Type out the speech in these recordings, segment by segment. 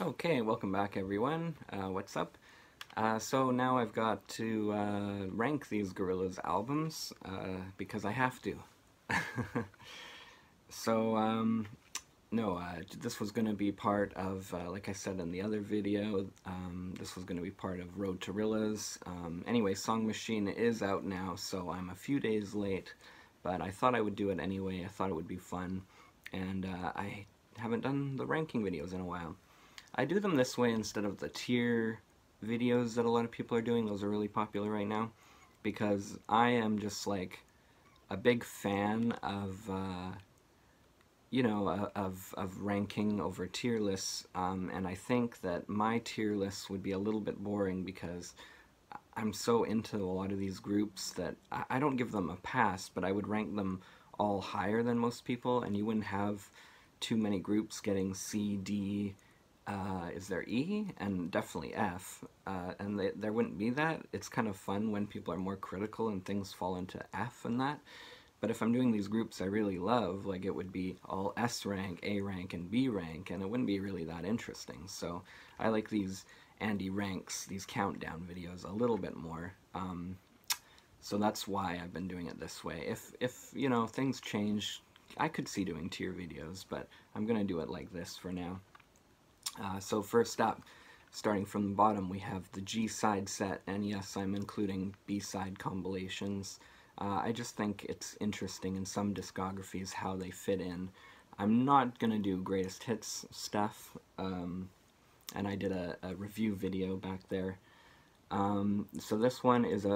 Okay, welcome back everyone. What's up? So now I've got to rank these Gorillaz albums because I have to. so, no, this was going to be part of, like I said in the other video, this was going to be part of Road to Gorillaz. Anyway, Song Machine is out now, so I'm a few days late, but I thought I would do it anyway. I thought it would be fun, and I haven't done the ranking videos in a while. I do them this way instead of the tier videos that a lot of people are doing. Those are really popular right now because I am just like a big fan of of ranking over tier lists, and I think that my tier lists would be a little bit boring because I'm so into a lot of these groups that I don't give them a pass, but I would rank them all higher than most people, and you wouldn't have too many groups getting C, D, is there E, and definitely F, and there wouldn't be that. It's kind of fun when people are more critical and things fall into F and that, but if I'm doing these groups I really love, like it would be all S rank, A rank, and B rank, and it wouldn't be really that interesting. So I like these Andy ranks, these countdown videos a little bit more, so that's why I've been doing it this way. If you know, things change, I could see doing tier videos, but I'm gonna do it like this for now. So first up, starting from the bottom, we have the G-side set, and yes, I'm including B-side compilations. I just think it's interesting in some discographies how they fit in. I'm not going to do greatest hits stuff, and I did a review video back there. So this one is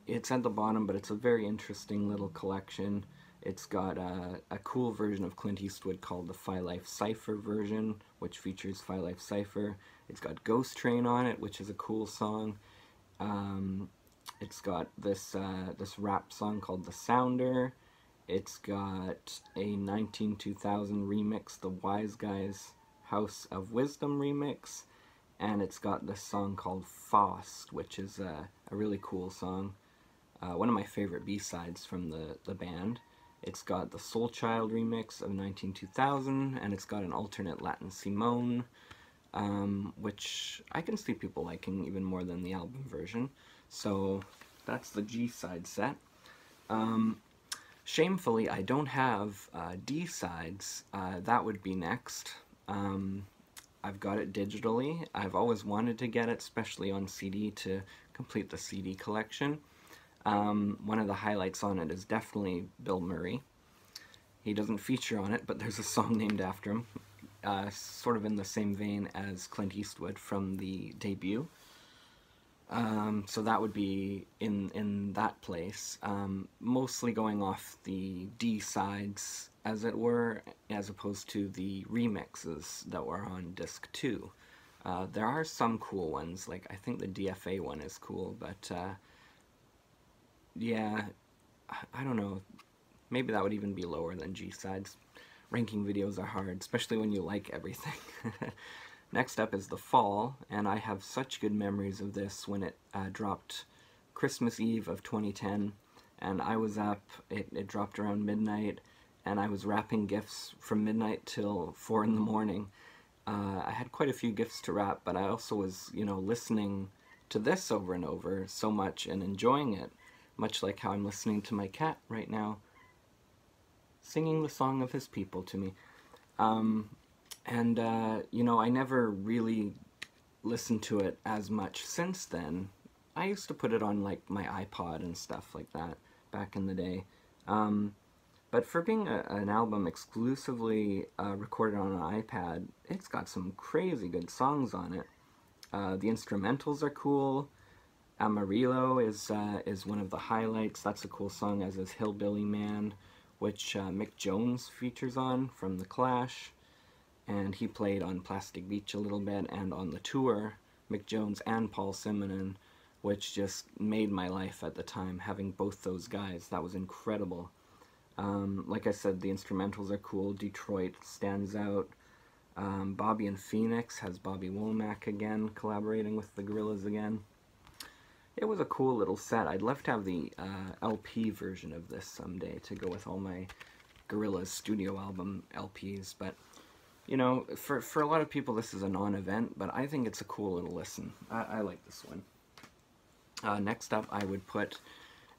it's at the bottom, but it's a very interesting little collection. It's got a cool version of Clint Eastwood called the Phi Life Cypher version, which features Phi Life Cypher. It's got Ghost Train on it, which is a cool song. It's got this rap song called The Sounder. It's got a 2000 remix, the Wise Guys House of Wisdom remix. And it's got this song called Faust, which is a really cool song. One of my favorite B-sides from the band. It's got the Soul Child remix of 2000, and it's got an alternate Latin Simone, which I can see people liking even more than the album version. So that's the G-side set. Shamefully, I don't have D-sides. That would be next. I've got it digitally. I've always wanted to get it, especially on CD, to complete the CD collection. One of the highlights on it is definitely Bill Murray. He doesn't feature on it, but there's a song named after him, sort of in the same vein as Clint Eastwood from the debut. So that would be in that place, mostly going off the D-sides, as it were, as opposed to the remixes that were on disc 2. There are some cool ones, like I think the DFA one is cool, but yeah, I don't know, maybe that would even be lower than G-sides. Ranking videos are hard, especially when you like everything. Next up is The Fall, and I have such good memories of this when it dropped Christmas Eve of 2010, and I was up, it dropped around midnight, and I was wrapping gifts from midnight till 4 in the morning. I had quite a few gifts to wrap, but I also was, you know, listening to this over and over so much and enjoying it, much like how I'm listening to my cat right now, singing the song of his people to me. You know, I never really listened to it as much since then. I used to put it on, like, my iPod and stuff like that back in the day. But for being an album exclusively recorded on an iPad, it's got some crazy good songs on it. The instrumentals are cool. Amarillo is one of the highlights. That's a cool song, as is Hillbilly Man, which Mick Jones features on from The Clash. And he played on Plastic Beach a little bit, and on the tour, Mick Jones and Paul Simonon, which just made my life at the time, having both those guys. That was incredible. Like I said, the instrumentals are cool. Detroit stands out. Bobby and Phoenix has Bobby Womack again, collaborating with the Gorillaz again. It was a cool little set. I'd love to have the LP version of this someday to go with all my Gorillaz studio album LPs, but You know, for a lot of people this is a non-event, but I think it's a cool little listen. I like this one. Next up I would put,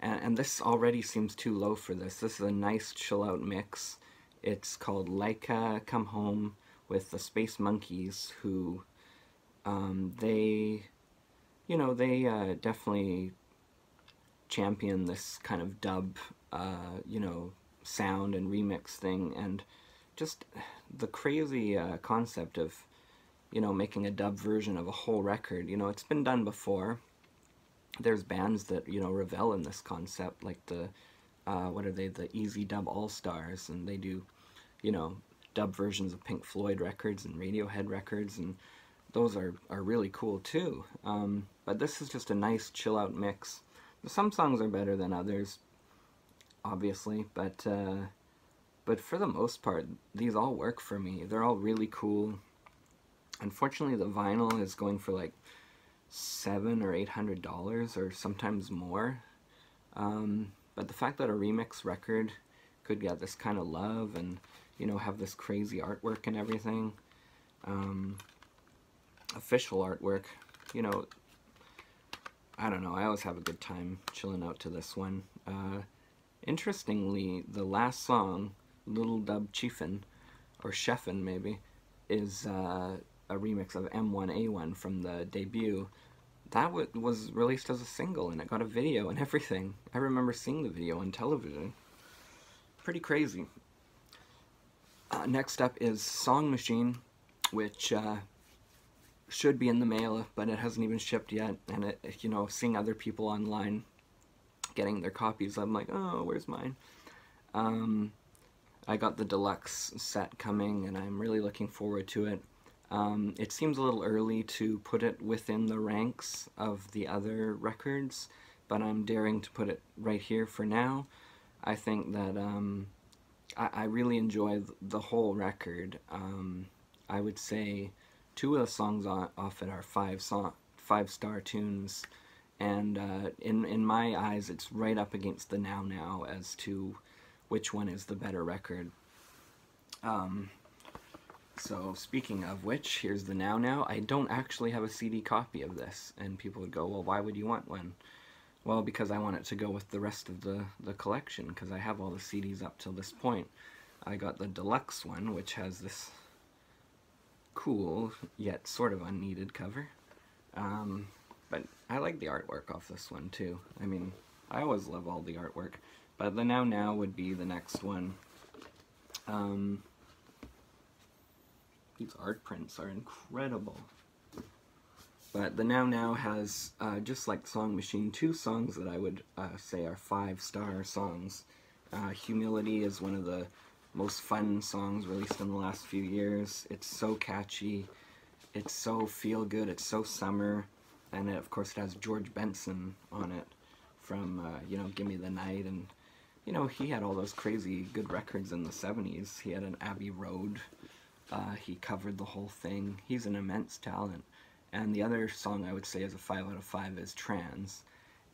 and this already seems too low for this. This is a nice chill out mix. It's called Leica Come Home with the Space Monkeys, who they, you know, they definitely champion this kind of dub, you know, sound and remix thing, and just the crazy concept of, you know, making a dub version of a whole record. You know, it's been done before. There's bands that, you know, revel in this concept, like the, what are they, the Easy Dub All-Stars, and they do, you know, dub versions of Pink Floyd records and Radiohead records, and those are really cool too. But this is just a nice chill out mix. Some songs are better than others, obviously, but for the most part, these all work for me. They're all really cool. Unfortunately, the vinyl is going for like $700 or $800 or sometimes more. But the fact that a remix record could get this kind of love and, you know, have this crazy artwork and everything, official artwork, you know, I don't know, I always have a good time chilling out to this one. Interestingly, the last song, Little Dub Chiefin, or Chefin maybe, is a remix of M1A1 from the debut. That was released as a single, and it got a video and everything. I remember seeing the video on television. Pretty crazy. Next up is Song Machine, which should be in the mail, but it hasn't even shipped yet. And it, you know, seeing other people online getting their copies, I'm like, oh, where's mine? I got the deluxe set coming, and I'm really looking forward to it. It seems a little early to put it within the ranks of the other records, but I'm daring to put it right here for now. I think that I really enjoy the whole record. I would say two of the songs off it are five-star tunes, and in my eyes, it's right up against the Now Now as to which one is the better record. So speaking of which, here's the Now Now. I don't actually have a CD copy of this, and people would go, well, why would you want one? Well, because I want it to go with the rest of the collection, because I have all the CDs up till this point. I got the deluxe one, which has this cool, yet sort of unneeded cover. But I like the artwork off this one, too. I mean, I always love all the artwork. But the Now Now would be the next one. These art prints are incredible. But the Now Now has, just like Song Machine, two songs that I would say are five-star songs. Humility is one of the most fun songs released in the last few years. It's so catchy, it's so feel-good, it's so summer, and it, of course it has George Benson on it from, you know, Gimme the Night, and, you know, he had all those crazy good records in the 70s. He had an Abbey Road, he covered the whole thing. He's an immense talent. And the other song I would say is a 5 out of 5 is Trans.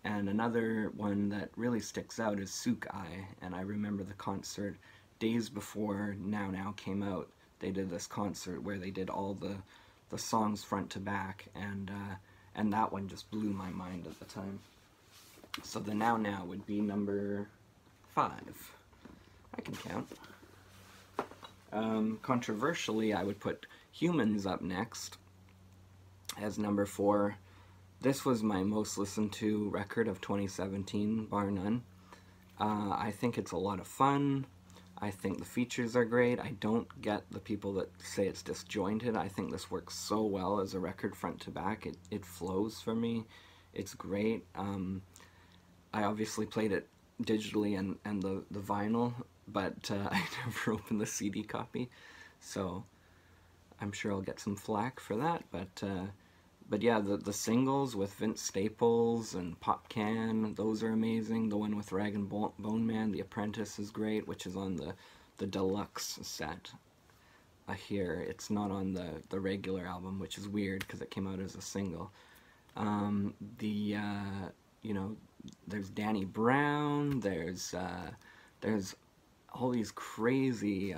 And another one that really sticks out is Suk Ai, and I remember the concert days before Now Now came out. They did this concert where they did all the songs front to back, and that one just blew my mind at the time. So the Now Now would be number 5. I can count. Controversially, I would put Humans up next as number 4. This was my most listened to record of 2017, bar none. I think it's a lot of fun. I think the features are great. I don't get the people that say it's disjointed. I think this works so well as a record front to back. It flows for me. It's great. I obviously played it digitally and the vinyl, but I never opened the CD copy, so I'm sure I'll get some flack for that. But yeah, the singles with Vince Staples and Pop Can, those are amazing. The one with Rag and Bone Man, The Apprentice, is great, which is on the deluxe set here. It's not on the regular album, which is weird because it came out as a single. You know, there's Danny Brown, there's all these crazy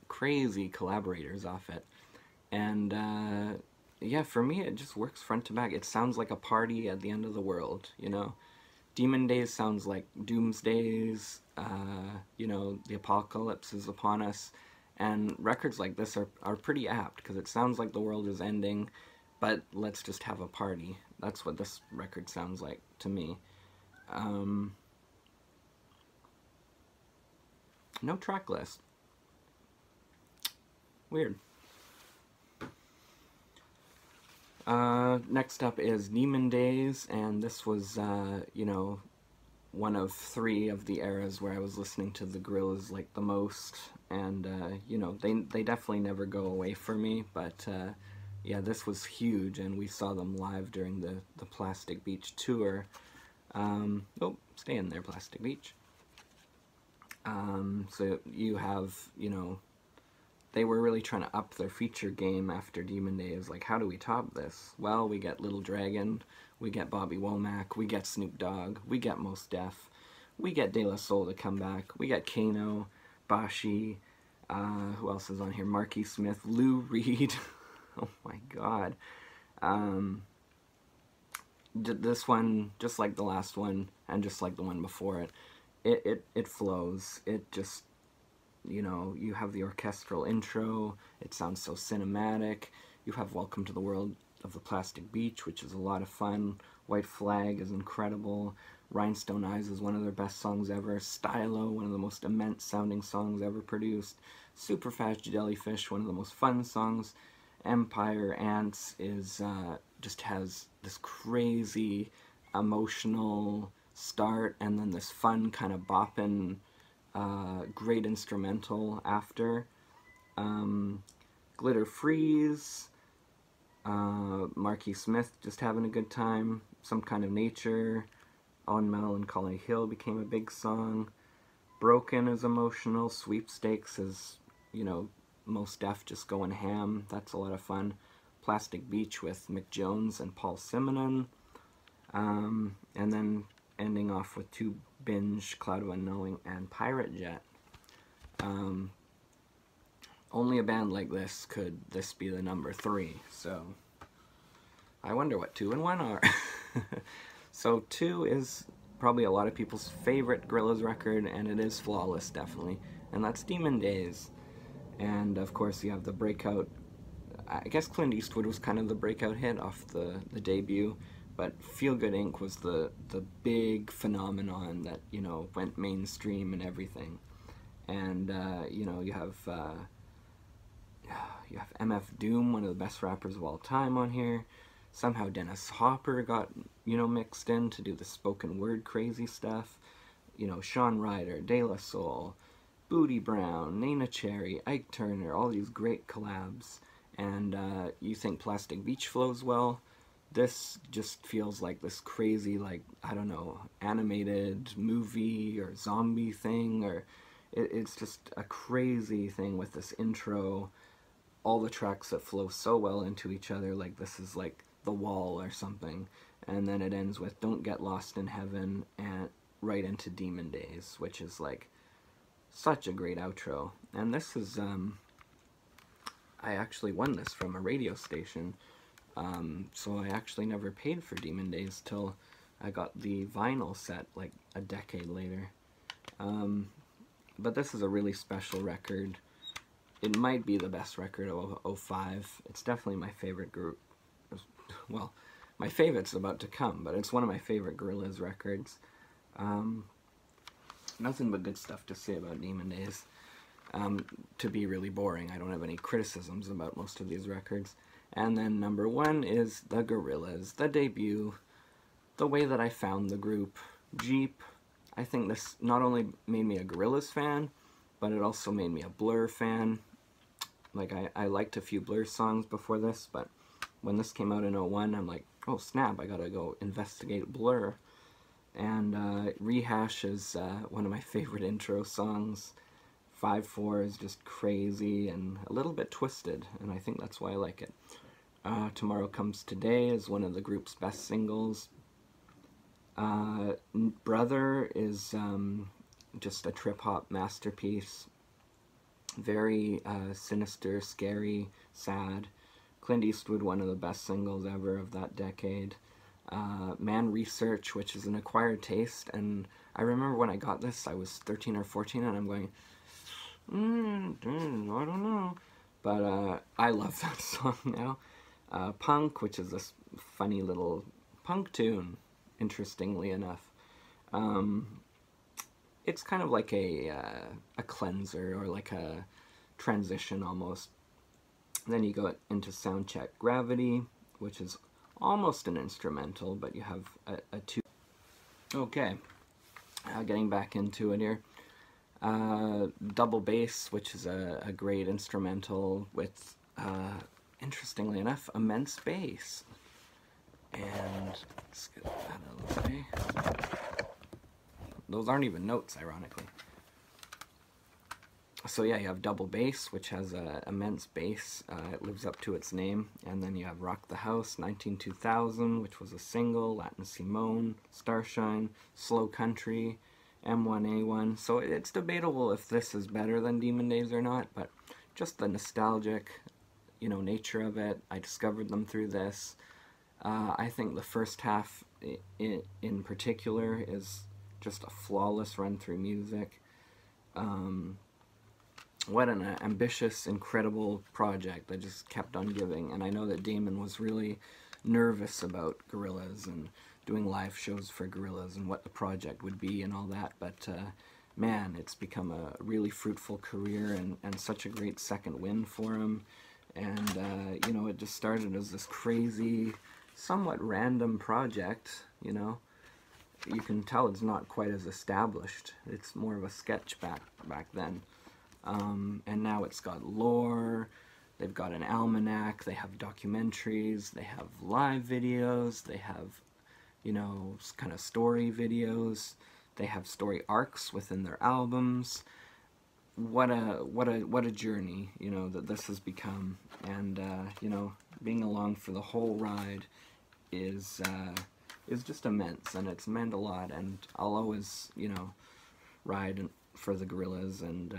crazy collaborators off it. And yeah, for me, it just works front to back. It sounds like a party at the end of the world, you know? Demon Days sounds like Doomsdays, you know, the apocalypse is upon us. And records like this are pretty apt, because it sounds like the world is ending, but let's just have a party. That's what this record sounds like to me. No track list. Weird. Next up is Demon Days, and this was, you know, one of 3 of the eras where I was listening to the Gorillaz like the most, and you know, they definitely never go away for me, but yeah, this was huge, and we saw them live during the Plastic Beach tour. Oh, stay in there, Plastic Beach. So you have, you know, they were really trying to up their feature game after Demon Days. Like, how do we top this? Well, we get Little Dragon, we get Bobby Womack, we get Snoop Dogg, we get Mos Def, we get De La Soul to come back, we get Kano, Bashi, who else is on here? Marky Smith, Lou Reed. Oh my god. This one, just like the last one, and just like the one before it, it flows. It just, you know, you have the orchestral intro, it sounds so cinematic. You have Welcome to the World of the Plastic Beach, which is a lot of fun. White Flag is incredible. Rhinestone Eyes is one of their best songs ever. Stylo, one of the most immense sounding songs ever produced. Superfast Jellyfish, one of the most fun songs. Empire Ants is just has this crazy emotional start, and then this fun kind of boppin' great instrumental after. Glitter Freeze, Marky Smith just having a good time. Some Kind of Nature, On Melancholy Hill became a big song. Broken is emotional. Sweepstakes is, you know, Mos Def just going ham. That's a lot of fun. Plastic Beach with Mick Jones and Paul Simonon. And then ending off with To Binge, Cloud of Unknowing, and Pirate Jet. Only a band like this could this be the number 3, so I wonder what 2 and 1 are. So 2 is probably a lot of people's favorite Gorillaz record, and it is flawless, definitely, and that's Demon Days. And of course you have the breakout, I guess Clint Eastwood was kind of the breakout hit off the debut, but Feel Good Inc. was the big phenomenon that, you know, went mainstream and everything. And, you know, you have MF Doom, one of the best rappers of all time, on here. Somehow Dennis Hopper got, you know, mixed in to do the spoken word crazy stuff. You know, Sean Ryder, De La Soul, Booty Brown, Nana Cherry, Ike Turner, all these great collabs. And you think Plastic Beach flows well. This just feels like this crazy, like, I don't know, animated movie or zombie thing, or it's just a crazy thing with this intro. All the tracks that flow so well into each other, like this is like The Wall or something. And then it ends with Don't Get Lost in Heaven, and right into Demon Days, which is like such a great outro. And this is, I actually won this from a radio station. So I actually never paid for Demon Days till I got the vinyl set like a decade later. But this is a really special record. It might be the best record of 05. It's definitely my favorite group. Well, my favorite's about to come, but it's one of my favorite Gorillaz records. Nothing but good stuff to say about Demon Days. To be really boring, I don't have any criticisms about most of these records. And then number 1 is the Gorillaz, the debut, the way that I found the group, Jeep. I think this not only made me a Gorillaz fan, but it also made me a Blur fan. Like, I liked a few Blur songs before this, but when this came out in 01, I'm like, oh snap, I gotta go investigate Blur. And Rehash is one of my favorite intro songs. 5/4 is just crazy and a little bit twisted, and I think that's why I like it. Tomorrow Comes Today is one of the group's best singles. Brother is just a trip-hop masterpiece. Very sinister, scary, sad. Clint Eastwood, one of the best singles ever of that decade. Man Research, which is an acquired taste, and I remember when I got this, I was 13 or 14, and I'm going, I don't know. But I love that song now. Punk, which is this funny little punk tune, interestingly enough. It's kind of like a cleanser, or like a transition almost. Then you go into Soundcheck Gravity, which is almost an instrumental, but you have a two. Okay, getting back into it here. Double Bass, which is a great instrumental with, interestingly enough, immense bass. And let's get that out of the way. Those aren't even notes, ironically. So yeah, you have Double Bass, which has immense bass. It lives up to its name. And then you have Rock the House, 19-2000, which was a single, Latin Simone, Starshine, Slow Country, M1A1. So it's debatable if this is better than Demon Days or not, but just the nostalgic, nature of it. I discovered them through this. I think the first half in particular is just a flawless run through music. What an ambitious, incredible project that just kept on giving. And I know that Damon was really nervous about Gorillaz and doing live shows for Gorillaz and what the project would be and all that. But man, it's become a really fruitful career and such a great second win for him. And it just started as this crazy, somewhat random project. You can tell it's not quite as established. It's more of a sketch back then. And now it's got lore, they've got an almanac, they have documentaries, they have live videos, they have, kind of story videos, they have story arcs within their albums. What a journey, that this has become. And, being along for the whole ride is just immense, and it's meant a lot, and I'll always, ride for the Gorillaz, and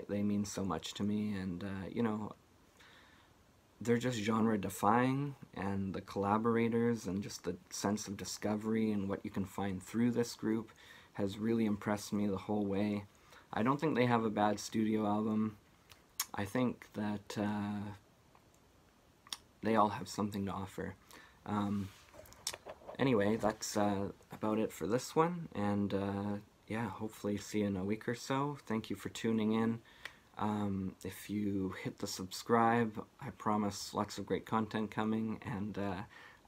they mean so much to me, and they're just genre defying, and the collaborators and just the sense of discovery and what you can find through this group has really impressed me the whole way. I don't think they have a bad studio album. I think that they all have something to offer. Anyway, that's about it for this one, and yeah, hopefully see you in a week or so. Thank you for tuning in. If you hit the subscribe, I promise lots of great content coming, and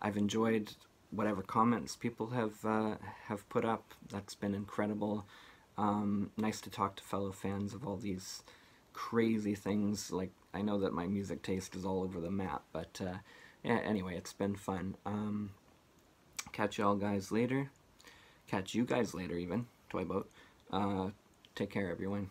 I've enjoyed whatever comments people have put up. That's been incredible. Nice to talk to fellow fans of all these crazy things. Like, I know that my music taste is all over the map, but yeah, anyway, it's been fun. Catch you guys later, even. Toy boat. Take care, everyone.